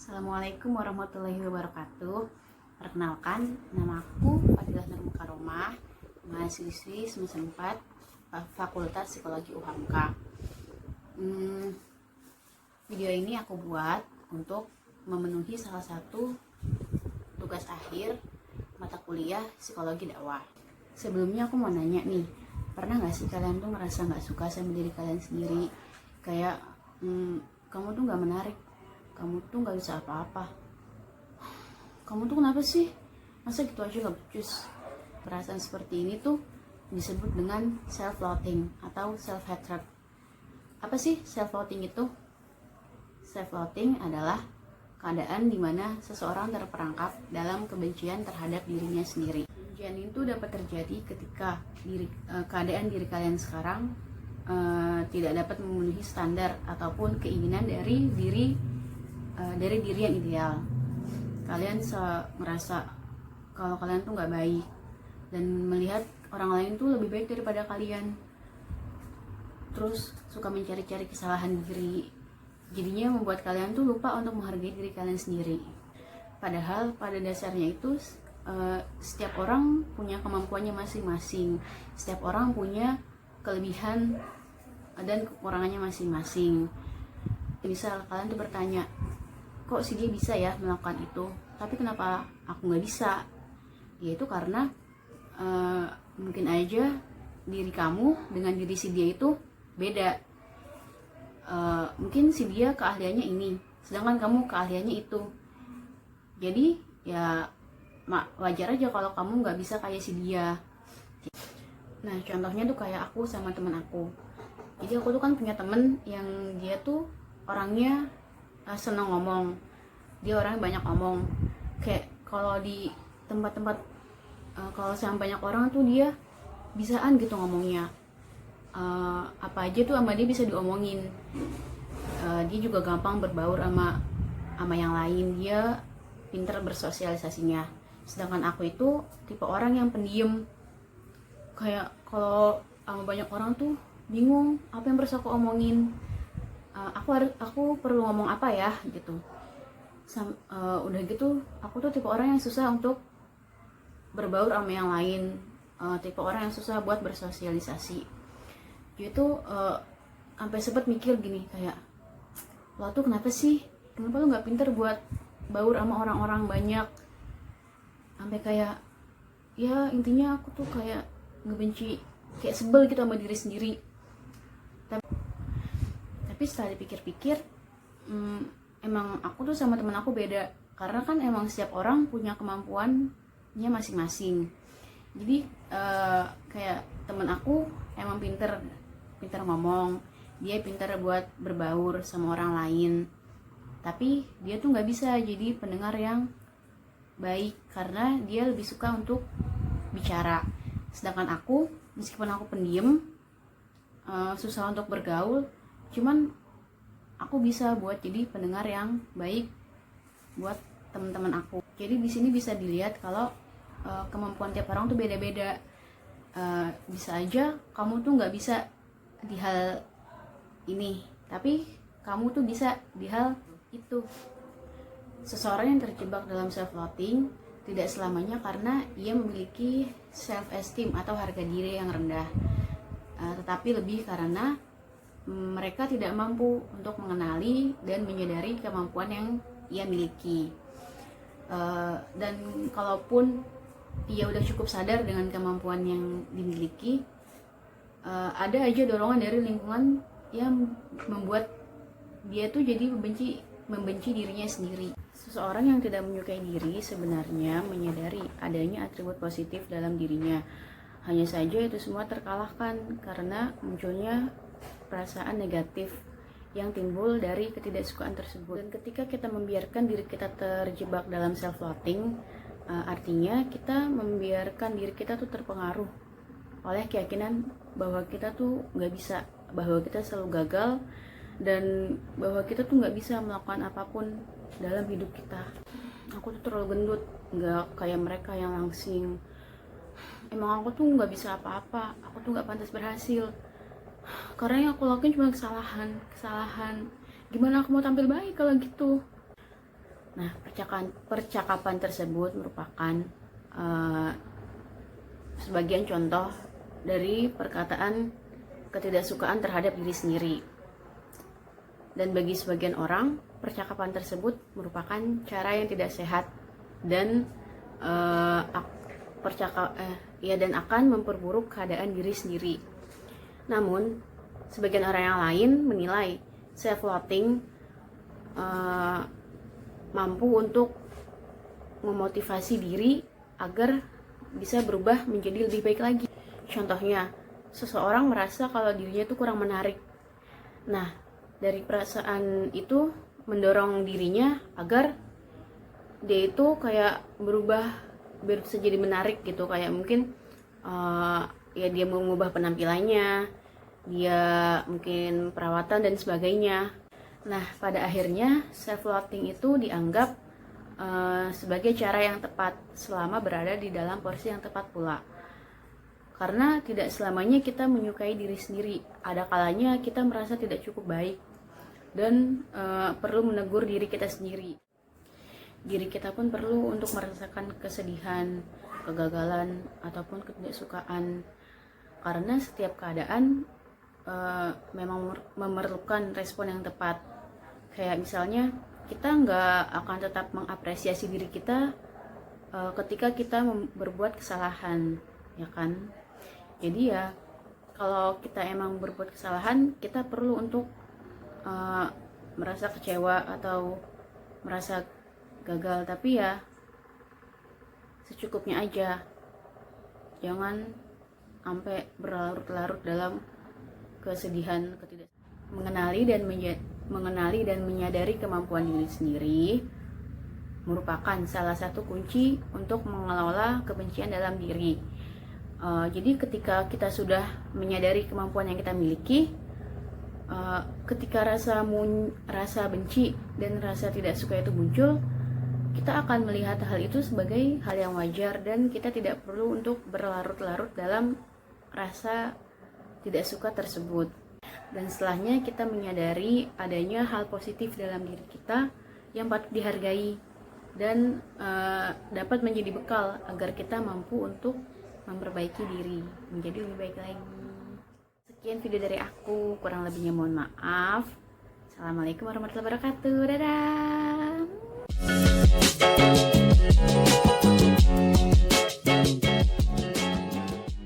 Assalamualaikum warahmatullahi wabarakatuh. Perkenalkan, nama aku Fadilah Nur Mukaromah, mahasiswi semester 4 Fakultas Psikologi UHAMKA. Video ini aku buat untuk memenuhi salah satu tugas akhir mata kuliah Psikologi Dakwah. Sebelumnya aku mau nanya nih, pernah gak sih kalian tuh ngerasa gak suka sama diri kalian sendiri? Kayak, kamu tuh gak menarik, kamu tuh gak bisa apa-apa, kamu tuh kenapa sih, masa gitu aja gak becus. Perasaan seperti ini tuh disebut dengan self-loathing atau self-hatred. Apa sih self-loathing itu? Self-loathing adalah keadaan dimana seseorang terperangkap dalam kebencian terhadap dirinya sendiri. Kebencian itu dapat terjadi ketika keadaan diri kalian sekarang tidak dapat memenuhi standar ataupun keinginan dari diri yang ideal. Kalian merasa kalau kalian tuh nggak baik dan melihat orang lain tuh lebih baik daripada kalian. Terus suka mencari-cari kesalahan diri, jadinya membuat kalian tuh lupa untuk menghargai diri kalian sendiri. Padahal pada dasarnya itu setiap orang punya kemampuannya masing-masing, setiap orang punya kelebihan dan kekurangannya masing-masing. Misal kalian tuh bertanya, kok si dia bisa ya melakukan itu, tapi kenapa aku nggak bisa? Ya itu karena mungkin aja diri kamu dengan diri si dia itu beda. Mungkin si dia keahliannya ini, sedangkan kamu keahliannya itu. Jadi ya wajar aja kalau kamu nggak bisa kayak si dia. Nah contohnya tuh kayak aku sama temen aku. Jadi aku tuh kan punya temen yang dia tuh orangnya seneng ngomong, dia orangnya banyak ngomong. Kayak kalau di tempat-tempat kalau sama banyak orang tuh dia bisaan gitu ngomongnya. Apa aja tuh sama dia bisa diomongin. Dia juga gampang berbaur sama yang lain, dia pinter bersosialisasinya. Sedangkan aku itu tipe orang yang pendiam. Kayak kalau sama banyak orang tuh bingung apa yang harus aku omongin. Aku perlu ngomong apa ya gitu. Udah gitu aku tuh tipe orang yang susah untuk berbaur sama yang lain, tipe orang yang susah buat bersosialisasi. Jadi tuh sampai sempet mikir gini, kayak lo tuh kenapa lo nggak pinter buat baur sama orang-orang banyak. Sampai kayak ya intinya aku tuh kayak ngebenci, kayak sebel gitu sama diri sendiri. Tapi setelah dipikir-pikir, emang aku tuh sama temen aku beda, karena kan emang setiap orang punya kemampuannya masing-masing. Jadi kayak temen aku emang pinter ngomong, dia pinter buat berbaur sama orang lain, tapi dia tuh nggak bisa jadi pendengar yang baik karena dia lebih suka untuk bicara. Sedangkan aku, meskipun aku pendiam, susah untuk bergaul, cuman aku bisa buat jadi pendengar yang baik buat teman-teman aku. Jadi di sini bisa dilihat kalau kemampuan tiap orang tuh beda-beda. Bisa aja kamu tuh nggak bisa di hal ini, tapi kamu tuh bisa di hal itu. Seseorang yang terjebak dalam self-loathing tidak selamanya karena ia memiliki self-esteem atau harga diri yang rendah, tetapi lebih karena mereka tidak mampu untuk mengenali dan menyadari kemampuan yang ia miliki. Dan kalaupun ia udah cukup sadar dengan kemampuan yang dimiliki, ada aja dorongan dari lingkungan yang membuat dia tuh jadi membenci dirinya sendiri. Seseorang yang tidak menyukai diri sebenarnya menyadari adanya atribut positif dalam dirinya. Hanya saja itu semua terkalahkan karena munculnya perasaan negatif yang timbul dari ketidaksukaan tersebut. Dan ketika kita membiarkan diri kita terjebak dalam self-loathing, artinya kita membiarkan diri kita tuh terpengaruh oleh keyakinan bahwa kita tuh nggak bisa, bahwa kita selalu gagal, dan bahwa kita tuh nggak bisa melakukan apapun dalam hidup kita. Aku tuh terlalu gendut, nggak kayak mereka yang langsing. Emang aku tuh nggak bisa apa-apa, aku tuh nggak pantas berhasil. Karena yang aku lakuin cuma kesalahan. Gimana aku mau tampil baik kalau gitu? Nah, percakapan tersebut merupakan sebagian contoh dari perkataan ketidaksukaan terhadap diri sendiri. Dan bagi sebagian orang, percakapan tersebut merupakan cara yang tidak sehat dan dan akan memperburuk keadaan diri sendiri. Namun, sebagian orang yang lain menilai self-loathing mampu untuk memotivasi diri agar bisa berubah menjadi lebih baik lagi. Contohnya, seseorang merasa kalau dirinya itu kurang menarik. Nah, dari perasaan itu mendorong dirinya agar dia itu kayak berubah biar bisa jadi menarik gitu, kayak mungkin ya dia mau mengubah penampilannya, dia mungkin perawatan dan sebagainya. Nah, pada akhirnya self-loathing itu dianggap sebagai cara yang tepat selama berada di dalam porsi yang tepat pula. Karena tidak selamanya kita menyukai diri sendiri. Ada kalanya kita merasa tidak cukup baik dan perlu menegur diri kita sendiri. Diri kita pun perlu untuk merasakan kesedihan, kegagalan, ataupun ketidaksukaan. Karena setiap keadaan memang memerlukan respon yang tepat. Kayak misalnya, kita nggak akan tetap mengapresiasi diri kita ketika kita berbuat kesalahan, ya kan? Jadi ya, kalau kita emang berbuat kesalahan, kita perlu untuk merasa kecewa atau merasa gagal, tapi ya secukupnya aja. Jangan sampai berlarut-larut dalam kesedihan, mengenali dan menyadari kemampuan diri sendiri merupakan salah satu kunci untuk mengelola kebencian dalam diri. Jadi ketika kita sudah menyadari kemampuan yang kita miliki, ketika rasa benci dan rasa tidak suka itu muncul, kita akan melihat hal itu sebagai hal yang wajar dan kita tidak perlu untuk berlarut-larut dalam rasa tidak suka tersebut. Dan setelahnya kita menyadari adanya hal positif dalam diri kita yang patut dihargai dan dapat menjadi bekal agar kita mampu untuk memperbaiki diri menjadi lebih baik lagi. Sekian video dari aku, kurang lebihnya mohon maaf. Assalamualaikum warahmatullahi wabarakatuh. Dadah.